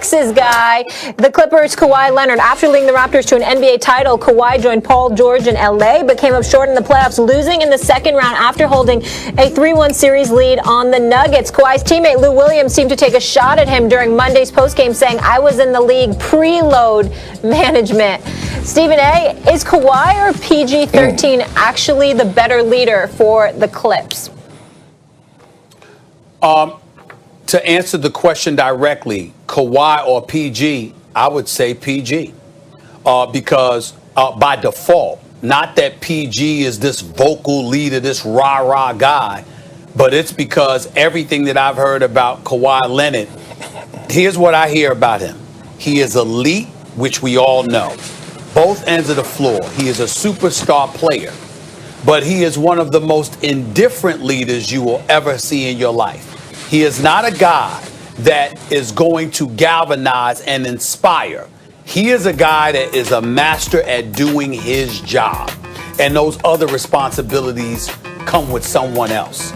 Max's guy, the Clippers' Kawhi Leonard. After leading the Raptors to an NBA title, Kawhi joined Paul George in LA, but came up short in the playoffs, losing in the second round after holding a 3-1 series lead on the Nuggets. Kawhi's teammate Lou Williams seemed to take a shot at him during Monday's postgame, saying, "I was in the league pre-load management." Stephen A., is Kawhi or PG-13 actually the better leader for the Clips? To answer the question directly, Kawhi or PG, I would say PG. Because by default, not that PG is this vocal leader, this rah-rah guy, but it's because everything that I've heard about Kawhi Leonard, here's what I hear about him. He is elite, which we all know. Both ends of the floor. He is a superstar player, but he is one of the most indifferent leaders you will ever see in your life. He is not a guy that is going to galvanize and inspire. He is a guy that is a master at doing his job. And those other responsibilities come with someone else.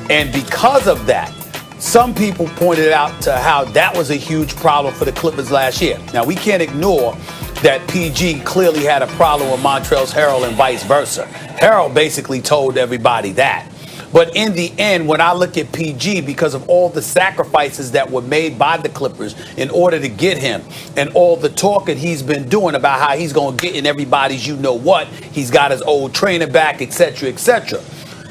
And because of that, some people pointed out to how that was a huge problem for the Clippers last year. Now, we can't ignore that PG clearly had a problem with Montrezl Harrell and vice versa. Harrell basically told everybody that. But in the end, when I look at PG, because of all the sacrifices that were made by the Clippers in order to get him, and all the talk that he's been doing about how he's going to get in everybody's you know what, he's got his old trainer back, etc., etc.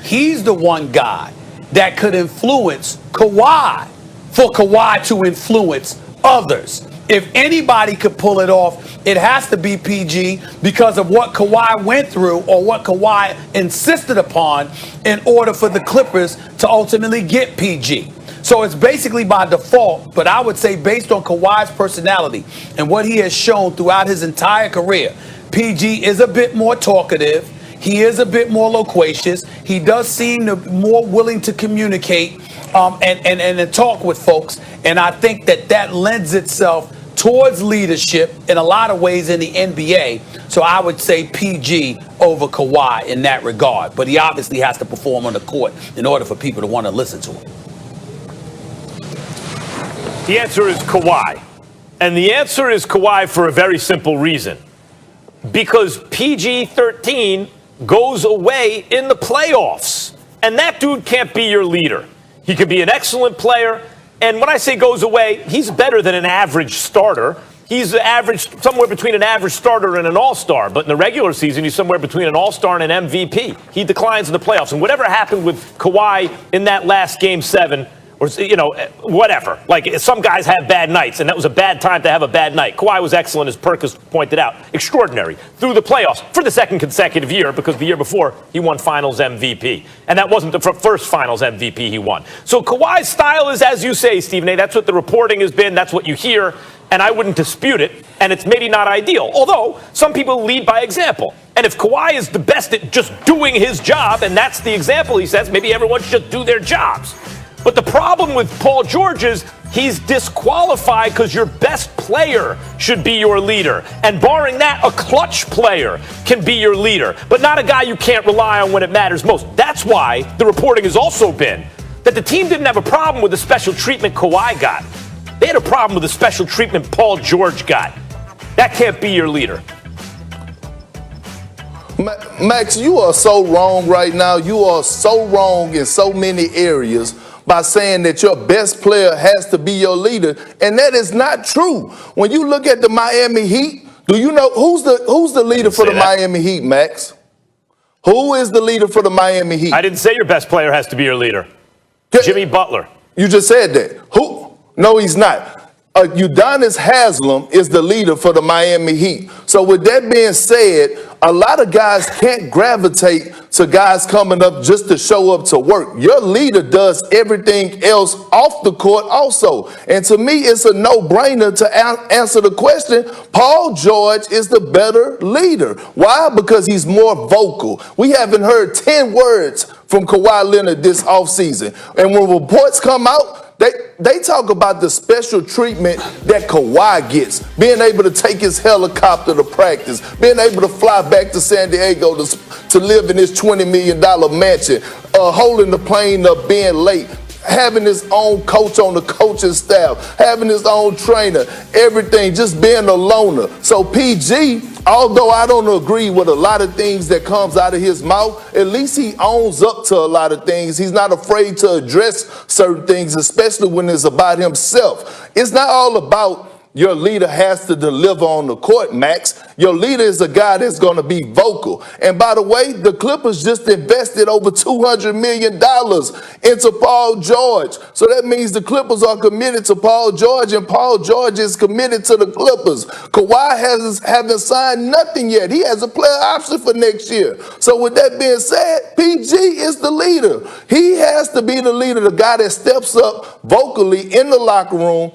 He's the one guy that could influence Kawhi, for Kawhi to influence others. If anybody could pull it off, it has to be PG, because of what Kawhi went through, or what Kawhi insisted upon in order for the Clippers to ultimately get PG. So it's basically by default, but I would say based on Kawhi's personality and what he has shown throughout his entire career, PG is a bit more talkative. He is a bit more loquacious. He does seem more willing to communicate and talk with folks. And I think that lends itself towards leadership in a lot of ways in the NBA. So I would say PG over Kawhi in that regard. But he obviously has to perform on the court in order for people to want to listen to him. The answer is Kawhi. And the answer is Kawhi for a very simple reason. Because PG-13 goes away in the playoffs. And that dude can't be your leader. He could be an excellent player. And when I say goes away, he's better than an average starter. He's average, somewhere between an average starter and an all-star. But in the regular season, he's somewhere between an all-star and an MVP. He declines in the playoffs. And whatever happened with Kawhi in that last Game 7, or, whatever. Like, some guys have bad nights, and that was a bad time to have a bad night. Kawhi was excellent, as Perkins pointed out. Extraordinary. Through the playoffs for the second consecutive year, because the year before, he won Finals MVP. And that wasn't the first Finals MVP he won. So Kawhi's style is, as you say, Stephen A., that's what the reporting has been. That's what you hear. And I wouldn't dispute it. And it's maybe not ideal. Although, some people lead by example. And if Kawhi is the best at just doing his job, and that's the example he says, maybe everyone should just do their jobs. But the problem with Paul George is he's disqualified because your best player should be your leader. And barring that, a clutch player can be your leader, but not a guy you can't rely on when it matters most. That's why the reporting has also been that the team didn't have a problem with the special treatment Kawhi got. They had a problem with the special treatment Paul George got. That can't be your leader. Max, you are so wrong right now. You are so wrong in so many areas by saying that your best player has to be your leader, and that is not true. When you look at the Miami Heat, do you know who's the leader for the Miami Heat, Max? Who is the leader for the Miami Heat? I didn't say your best player has to be your leader. Jimmy Butler. You just said that. Who? No, he's not. Udonis Haslem is the leader for the Miami Heat. So with that being said, a lot of guys can't gravitate to guys coming up just to show up to work. Your leader does everything else off the court also. And to me, it's a no-brainer to answer the question. Paul George is the better leader. Why? Because he's more vocal. We haven't heard 10 words from Kawhi Leonard this offseason. And when reports come out, they talk about the special treatment that Kawhi gets, being able to take his helicopter to practice, being able to fly back to San Diego to live in his $20 million mansion, holding the plane up, being late. having his own coach on the coaching staff, having his own trainer, everything, just being a loner. So PG, although I don't agree with a lot of things that comes out of his mouth, at least he owns up to a lot of things. He's not afraid to address certain things, especially when it's about himself. It's not all about your leader has to deliver on the court, Max. Your leader is a guy that's going to be vocal. And by the way, the Clippers just invested over $200 million into Paul George. So that means the Clippers are committed to Paul George, and Paul George is committed to the Clippers. Kawhi haven't signed nothing yet. He has a player option for next year. So with that being said, PG is the leader. He has to be the leader, the guy that steps up vocally in the locker room,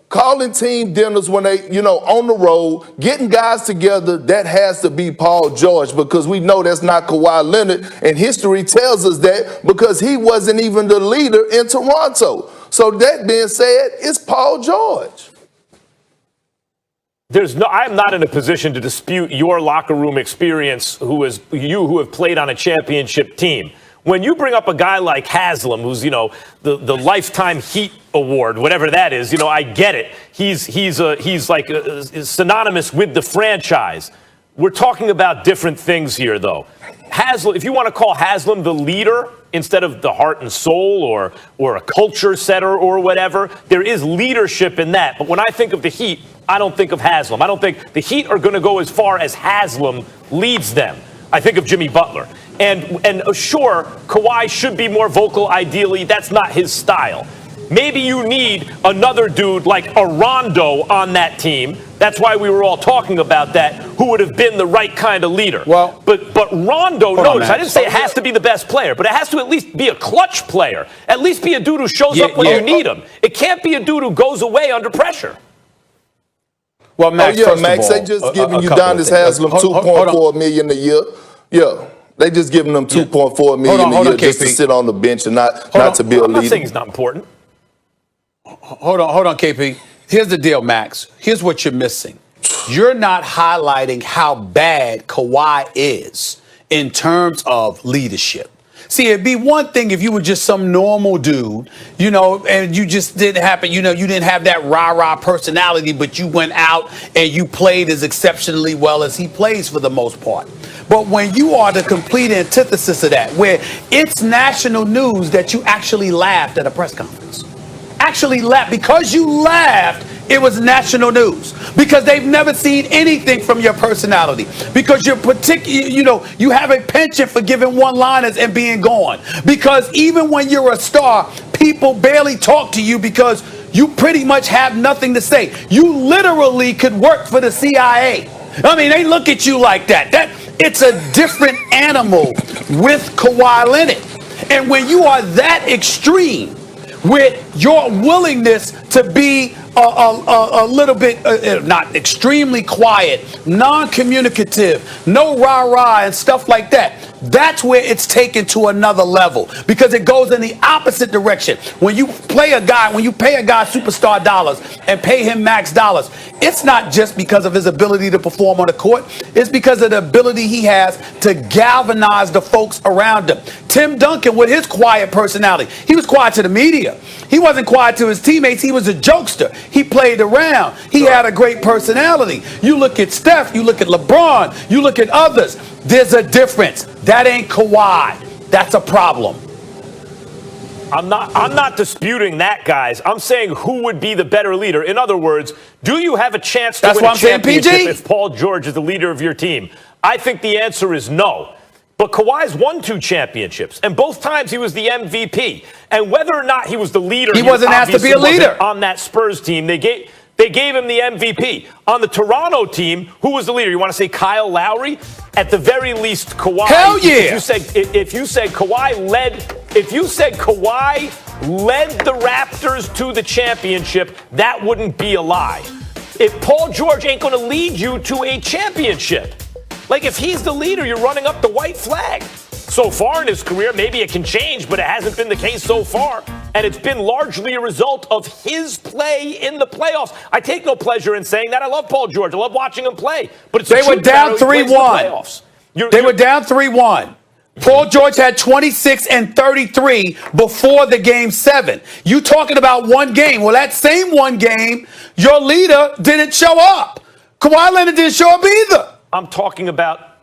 calling team dinners when they, on the road, getting guys together. That has to be Paul George, because we know that's not Kawhi Leonard, and history tells us that because he wasn't even the leader in Toronto. So that being said, it's Paul George. I'm not in a position to dispute your locker room experience, who have played on a championship team. When you bring up a guy like Haslam, who's, the Lifetime Heat Award, whatever that is, I get it. He's synonymous with the franchise. We're talking about different things here, though. Haslam, if you want to call Haslam the leader instead of the heart and soul or a culture setter or whatever, there is leadership in that. But when I think of the Heat, I don't think of Haslam. I don't think the Heat are going to go as far as Haslam leads them. I think of Jimmy Butler. And sure, Kawhi should be more vocal ideally. That's not his style. Maybe you need another dude like a Rondo on that team. That's why we were all talking about that, who would have been the right kind of leader. Well, but Rondo, notice, I didn't say it has to be the best player, but it has to at least be a clutch player. At least be a dude who shows up when you need him. It can't be a dude who goes away under pressure. Well, Max, Max, they just giving Udonis Haslam $2.4 million a year. Yeah. They just giving them $2.4 million a year just to sit on the bench and not to be a leader. I'm not saying he's not important. Hold on, KP. Here's the deal, Max. Here's what you're missing. You're not highlighting how bad Kawhi is in terms of leadership. See, it'd be one thing if you were just some normal dude, and you just didn't happen, you didn't have that rah-rah personality, but you went out and you played as exceptionally well as he plays for the most part. But when you are the complete antithesis of that, where it's national news that you actually laughed at a press conference. Actually laughed. Because you laughed, it was national news. Because they've never seen anything from your personality. Because you're you have a penchant for giving one-liners and being gone. Because even when you're a star, people barely talk to you because you pretty much have nothing to say. You literally could work for the CIA. I mean, they look at you like that. It's a different animal with Kawhi Leonard. And when you are that extreme with your willingness to be a little bit, not extremely quiet, non-communicative, no rah-rah and stuff like that, that's where it's taken to another level, because it goes in the opposite direction. When you pay a guy superstar dollars and pay him max dollars, it's not just because of his ability to perform on the court. It's because of the ability he has to galvanize the folks around him. Tim Duncan, with his quiet personality, he was quiet to the media. He wasn't quiet to his teammates. He was a jokester. He played around. He had a great personality. You look at Steph, you look at LeBron, you look at others. There's a difference. That ain't Kawhi. That's a problem. I'm not disputing that, guys. I'm saying who would be the better leader. In other words, do you have a chance to win a championship if Paul George is the leader of your team? I think the answer is no. But Kawhi's won 2 championships, and both times he was the MVP. And whether or not he was the leader, he wasn't asked to be a leader on that Spurs team. They gave him the MVP. On the Toronto team, who was the leader? You want to say Kyle Lowry? At the very least, Kawhi. Hell yeah! If you said Kawhi led the Raptors to the championship, that wouldn't be a lie. If Paul George ain't going to lead you to a championship, like if he's the leader, you're running up the white flag. So far in his career, maybe it can change, but it hasn't been the case so far. And it's been largely a result of his play in the playoffs. I take no pleasure in saying that. I love Paul George. I love watching him play. But they were down 3-1. They were down 3-1. Paul George had 26 and 33 before the game 7. You talking about one game. Well, that same one game, your leader didn't show up. Kawhi Leonard didn't show up either. I'm talking about,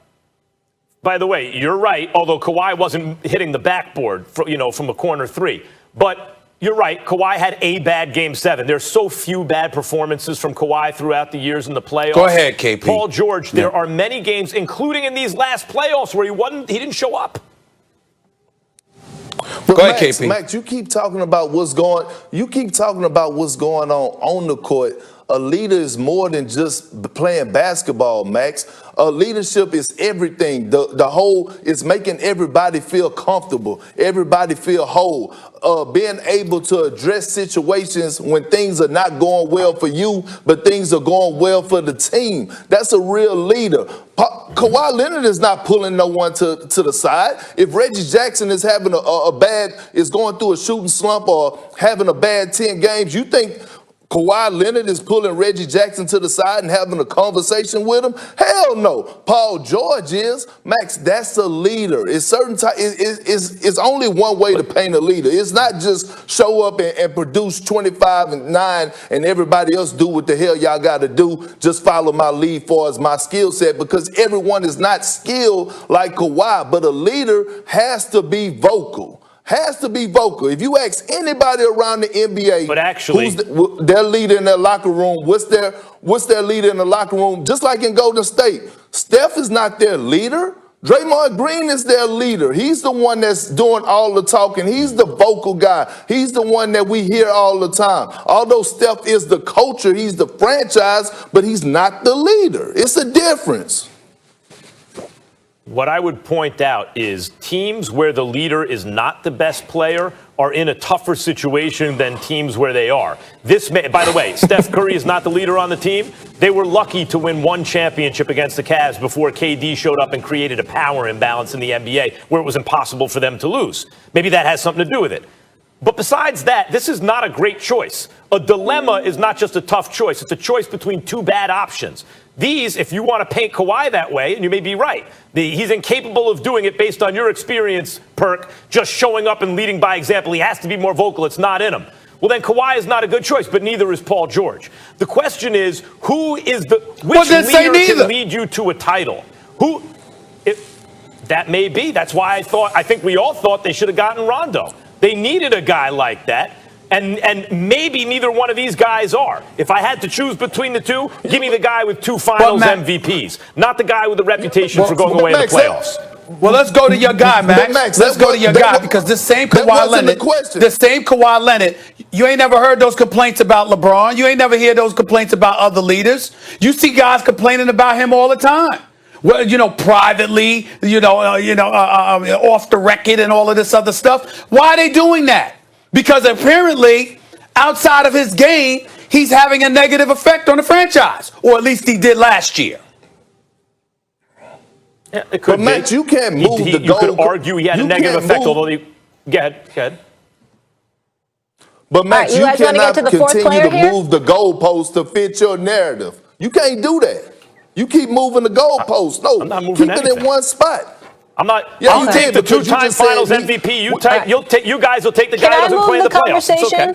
by the way, you're right, although Kawhi wasn't hitting the backboard from a corner 3. But you're right, Kawhi had a bad game 7. There's so few bad performances from Kawhi throughout the years in the playoffs. Go ahead, KP. Paul George, there are many games, including in these last playoffs, where he didn't show up. But Go ahead, KP. Max, you keep talking about what's going on the court. A leader is more than just playing basketball, Max. Leadership is everything. The whole is making everybody feel comfortable, everybody feel whole. Being able to address situations when things are not going well for you, but things are going well for the team. That's a real leader. Kawhi Leonard is not pulling no one to the side. If Reggie Jackson is having is going through a shooting slump or having a bad 10 games, you think Kawhi Leonard is pulling Reggie Jackson to the side and having a conversation with him? Hell no. Paul George is. Max, that's a leader. It's only one way to paint a leader. It's not just show up and produce 25 and 9 and everybody else do what the hell y'all got to do. Just follow my lead for as my skill set, because everyone is not skilled like Kawhi, but a leader has to be vocal. Has to be vocal. If you ask anybody around the NBA, but actually, who's their leader in their locker room, what's their leader in the locker room? Just like in Golden State, Steph is not their leader. Draymond Green is their leader. He's the one that's doing all the talking. He's the vocal guy. He's the one that we hear all the time. Although Steph is the culture, he's the franchise, but he's not the leader. It's a difference. What I would point out is teams where the leader is not the best player are in a tougher situation than teams where they are. By the way, Steph Curry is not the leader on the team. They were lucky to win one championship against the Cavs before KD showed up and created a power imbalance in the NBA where it was impossible for them to lose. Maybe that has something to do with it. But besides that, this is not a great choice. A dilemma is not just a tough choice. It's a choice between two bad options. These, if you want to paint Kawhi that way, and you may be right, he's incapable of doing it based on your experience, Perk, just showing up and leading by example. He has to be more vocal. It's not in him. Well, then Kawhi is not a good choice, but neither is Paul George. The question is, which leader can lead you to a title? That may be. That's why I think we all thought they should have gotten Rondo. They needed a guy like that. And maybe neither one of these guys are. If I had to choose between the two, give me the guy with 2 finals MVPs, not the guy with a reputation for going away in the playoffs. Well, let's go to your guy, Max. Let's go to your guy, because this same Kawhi Leonard, you ain't never heard those complaints about LeBron. You ain't never heard those complaints about other leaders. You see guys complaining about him all the time. Well, privately, off the record and all of this other stuff. Why are they doing that? Because apparently, outside of his game, he's having a negative effect on the franchise, or at least he did last year. Yeah, it could but Max, you can't move the goal. You could argue he had a negative effect, although go ahead. But Max, you cannot continue to move the goalpost to fit your narrative. You can't do that. You keep moving the goalpost. No, I'm not moving keep it in one spot. I'm not. Yeah, I'll take the 2-time Finals MVP. You guys will take the guy who doesn't play in the playoffs. It's okay.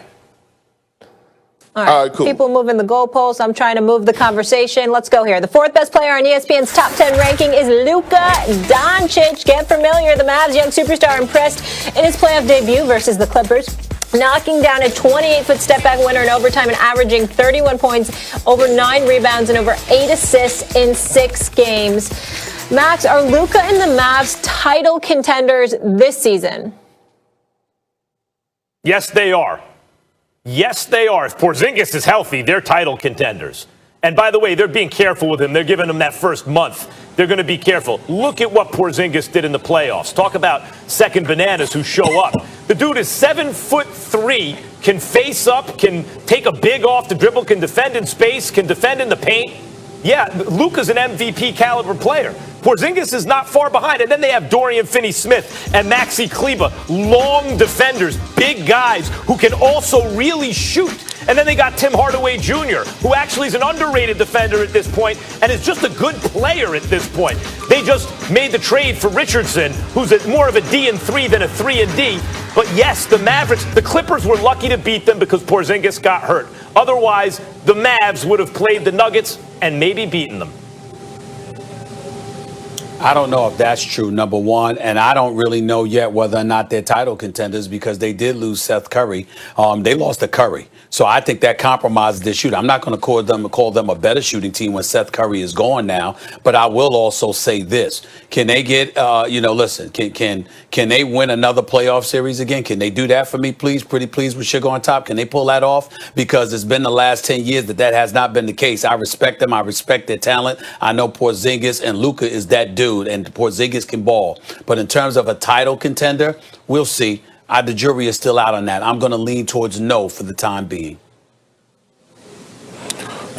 All right, cool. People moving the goalposts. I'm trying to move the conversation. Let's go here. The 4th best player on ESPN's top 10 ranking is Luka Doncic. Get familiar. The Mavs young superstar impressed in his playoff debut versus the Clippers, knocking down a 28-foot step-back winner in overtime and averaging 31 points, over 9 rebounds, and over 8 assists in 6 games. Max, are Luka and the Mavs title contenders this season? Yes, they are. Yes, they are. If Porzingis is healthy, they're title contenders. And by the way, they're being careful with him. They're giving him that first month. They're going to be careful. Look at what Porzingis did in the playoffs. Talk about second bananas who show up. The dude is 7'3", can face up, can take a big off the dribble, can defend in space, can defend in the paint. Yeah, Luka's an MVP caliber player. Porzingis is not far behind. And then they have Dorian Finney-Smith and Maxi Kleber, long defenders, big guys who can also really shoot. And then they got Tim Hardaway Jr., who actually is an underrated defender at this point and is just a good player at this point. They just made the trade for Richardson, who's more of a D and 3 than a 3 and D. But yes, the Mavericks, the Clippers were lucky to beat them because Porzingis got hurt. Otherwise, the Mavs would have played the Nuggets and maybe beaten them. I don't know if that's true, number one, and I don't really know yet whether or not they're title contenders because they did lose Seth Curry. They lost to Curry. So I think that compromises their shooting. I'm not going to call them a better shooting team when Seth Curry is gone now, but I will also say this. Can they get, listen, can they win another playoff series again? Can they do that for me, please? Pretty please with sugar on top. Can they pull that off? Because it's been the last 10 years that has not been the case. I respect them. I respect their talent. I know Porzingis and Luka is that dude, and Porzingis can ball. But in terms of a title contender, we'll see. The jury is still out on that. I'm going to lean towards no for the time being.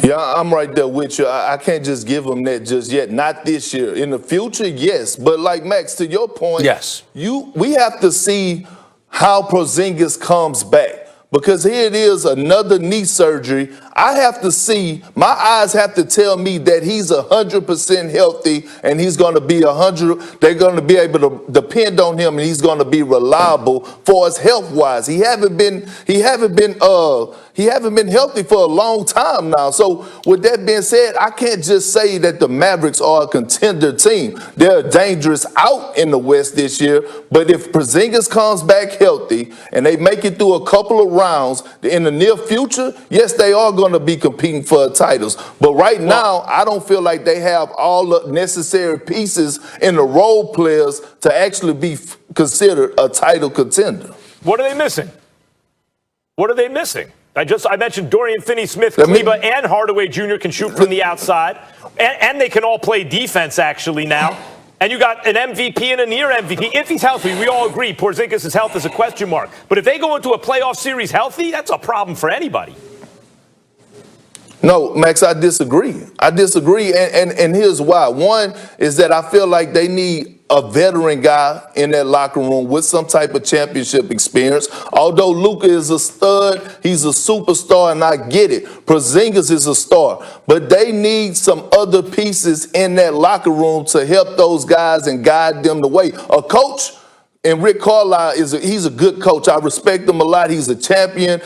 Yeah, I'm right there with you. I can't just give them that just yet. Not this year. In the future, yes. But like Max, to your point, yes, we have to see how Porzingis comes back. Because here it is, another knee surgery. I have to see, my eyes have to tell me that he's 100% healthy and he's going to be 100. They're going to be able to depend on him and he's going to be reliable for us health-wise. He haven't been healthy for a long time now. So with that being said, I can't just say that the Mavericks are a contender team. They're dangerous out in the West this year. But if Porzingis comes back healthy and they make it through a couple of rounds in the near future, yes, they are going to be competing for titles. But right now, I don't feel like they have all the necessary pieces in the role players to actually be considered a title contender. What are they missing? What are they missing? I mentioned Dorian Finney-Smith, Kleba, and Hardaway Jr. can shoot from the outside, and they can all play defense actually now. And you got an MVP and a near MVP. If he's healthy, we all agree Porzingis' health is a question mark. But if they go into a playoff series healthy, that's a problem for anybody. No, Max, I disagree. And here's why. One is that I feel like they need a veteran guy in that locker room with some type of championship experience. Although Luka is a stud, he's a superstar, and I get it. Porzingis is a star. But they need some other pieces in that locker room to help those guys and guide them the way. A coach, and Rick Carlisle, he's a good coach. I respect him a lot. He's a champion.